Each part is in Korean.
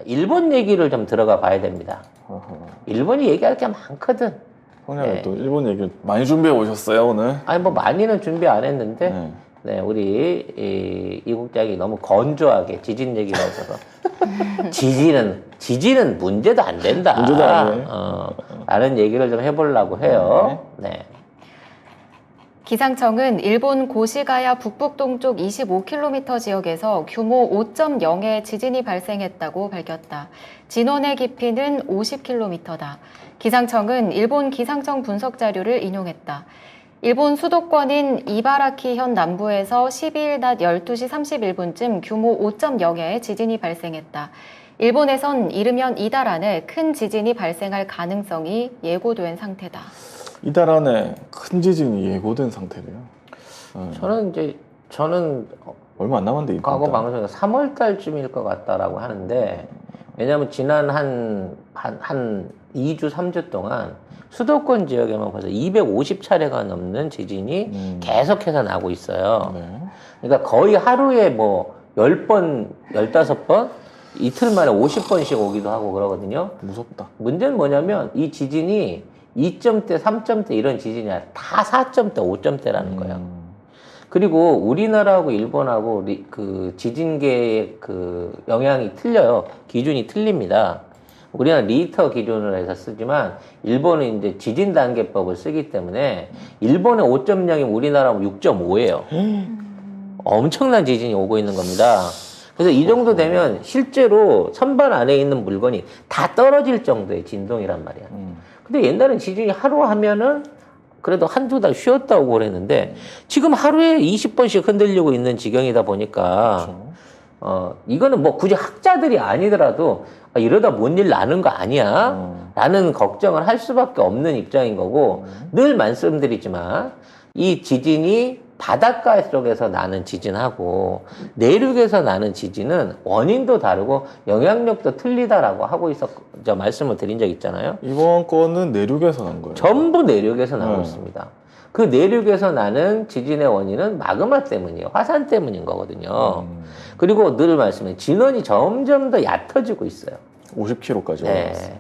일본 얘기를 좀 들어가 봐야 됩니다. 일본이 얘기할 게 많거든. 형님 또 일본 얘기 많이 준비해 오셨어요 오늘? 아니 뭐 많이는 준비 안 했는데 네, 우리 이 국장이 너무 건조하게 지진 얘기가 있어서 지진은 문제도 안 된다. 문제도 안 돼. 라는 얘기를 좀 해보려고 해요. 네. 기상청은 일본 고시가야 북북동쪽 25km 지역에서 규모 5.0의 지진이 발생했다고 밝혔다. 진원의 깊이는 50km다. 기상청은 일본 기상청 분석 자료를 인용했다. 일본 수도권인 이바라키현 남부에서 12일 낮 12시 31분쯤 규모 5.0의 지진이 발생했다. 일본에선 이르면 이달 안에 큰 지진이 발생할 가능성이 예고된 상태다. 이달 안에 큰 지진이 예고된 상태래요. 저는 얼마 안 남았는데 과거 방송에서 3월 달쯤일 것 같다라고 하는데, 왜냐면 지난 한 2주, 3주 동안 수도권 지역에만 벌써 250차례가 넘는 지진이 계속해서 나고 있어요. 네. 그러니까 거의 하루에 뭐 10번, 15번, 이틀 만에 50번씩 오기도 하고 그러거든요. 무섭다. 문제는 뭐냐면 이 지진이 2점대, 3점대 이런 지진이 아니라 다 4점대, 5점대라는 거예요. 그리고 우리나라하고 일본하고 그 지진계의 그 영향이 틀려요. 기준이 틀립니다. 우리나라는 리히터 기준으로 해서 쓰지만 일본은 이제 지진 단계법을 쓰기 때문에 일본의 5.0이면 우리나라는 6.5예요. 엄청난 지진이 오고 있는 겁니다. 그래서 이 정도 되면 실제로 선반 안에 있는 물건이 다 떨어질 정도의 진동이란 말이야. 근데 옛날엔 지진이 하루 하면은 그래도 한두 달 쉬었다 오고 그랬는데 지금 하루에 20번씩 흔들리고 있는 지경이다 보니까 이거는 뭐 굳이 학자들이 아니더라도 이러다 뭔 일 나는 거 아니야? 라는 걱정을 할 수밖에 없는 입장인 거고 늘 말씀드리지만 이 지진이 바닷가 속에서 나는 지진하고 내륙에서 나는 지진은 원인도 다르고 영향력도 틀리다라고 하고 저 말씀을 드린 적 있잖아요. 이번 거는 내륙에서 난 거예요. 전부 내륙에서 나고 있습니다. 그 내륙에서 나는 지진의 원인은 마그마 때문이에요. 화산 때문인 거거든요. 그리고 늘 말씀해 진원이 점점 더 얕아지고 있어요. 50km까지 올라왔어요.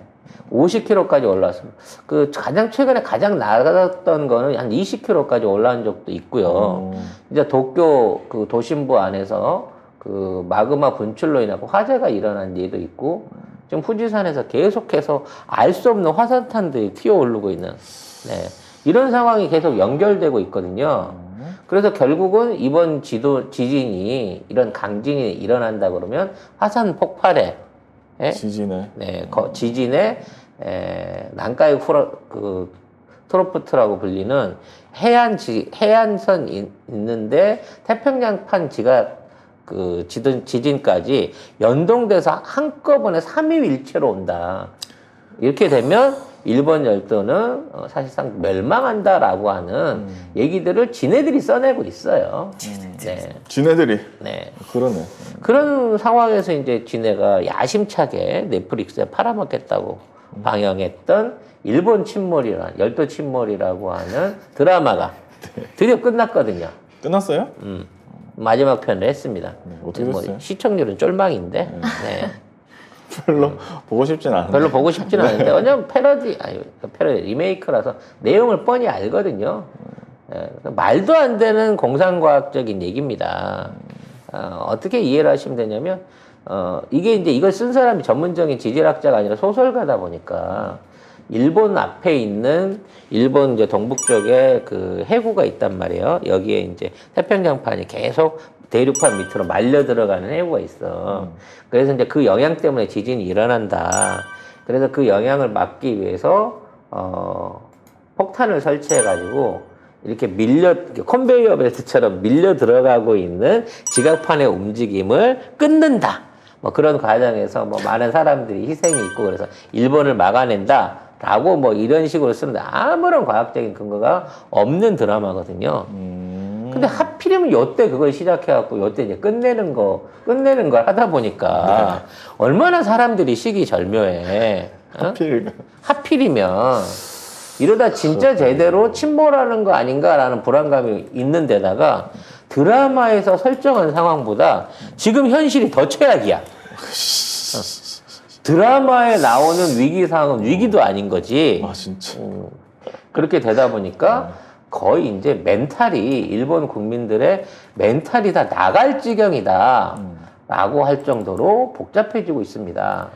50km까지 올라왔습니다. 그 가장 최근에 가장 낮았던 거는 한 20km까지 올라온 적도 있고요. 이제 도쿄 그 도심부 안에서 그 마그마 분출로 인하고 화재가 일어난 일도 있고 지금 후지산에서 계속해서 알 수 없는 화산탄들이 튀어오르고 있는 이런 상황이 계속 연결되고 있거든요. 그래서 결국은 이번 지진이 이런 강진이 일어난다 그러면 화산 폭발에 지진의 난카이 트로프트라고 불리는 해안선 있는데 태평양판 지진까지 연동돼서 한꺼번에 3일 일체로 온다. 이렇게 되면 일본 열도는 사실상 멸망한다라고 하는 얘기들을 지네들이 써내고 있어요. 지네들이? 네. 그러네. 그런 상황에서 이제 지네가 야심차게 넷플릭스에 팔아먹겠다고 방영했던 일본 침몰이라는, 열도 침몰이라고 하는 드라마가 드디어 끝났거든요. 끝났어요? 마지막 편을 했습니다. 어떻게 됐어요? 시청률은 쫄망인데. 별로 보고 싶진 않은데. 별로 보고 싶진 않은데, 왜냐면 패러디 리메이크라서 내용을 뻔히 알거든요. 말도 안 되는 공상과학적인 얘기입니다. 어떻게 이해를 하시면 되냐면, 이게 이제 이걸 쓴 사람이 전문적인 지질학자가 아니라 소설가다 보니까, 일본 앞에 있는 일본 이제 동북쪽에 그 해구가 있단 말이에요. 여기에 이제 태평양판이 계속 대륙판 밑으로 말려 들어가는 해구가 있어. 그래서 이제 그 영향 때문에 지진이 일어난다. 그래서 그 영향을 막기 위해서 폭탄을 설치해 가지고 이렇게 컨베이어 벨트처럼 밀려 들어가고 있는 지각판의 움직임을 끊는다. 뭐 그런 과정에서 뭐 많은 사람들이 희생이 있고 그래서 일본을 막아낸다. 라고 뭐 이런 식으로 쓰는데 아무런 과학적인 근거가 없는 드라마거든요. 근데 하필이면 요때 그걸 시작해갖고 요때 이제 끝내는 걸 하다 보니까 얼마나 사람들이 시기절묘해. 하필이면 이러다 진짜 제대로 침몰하는 거 아닌가라는 불안감이 있는 데다가 드라마에서 설정한 상황보다 지금 현실이 더 최악이야. 드라마에 나오는 위기 상황은 위기도 아닌 거지. 아 진짜. 그렇게 되다 보니까 거의 이제 멘탈이 일본 국민들의 멘탈이 다 나갈 지경이다. 라고 할 정도로 복잡해지고 있습니다.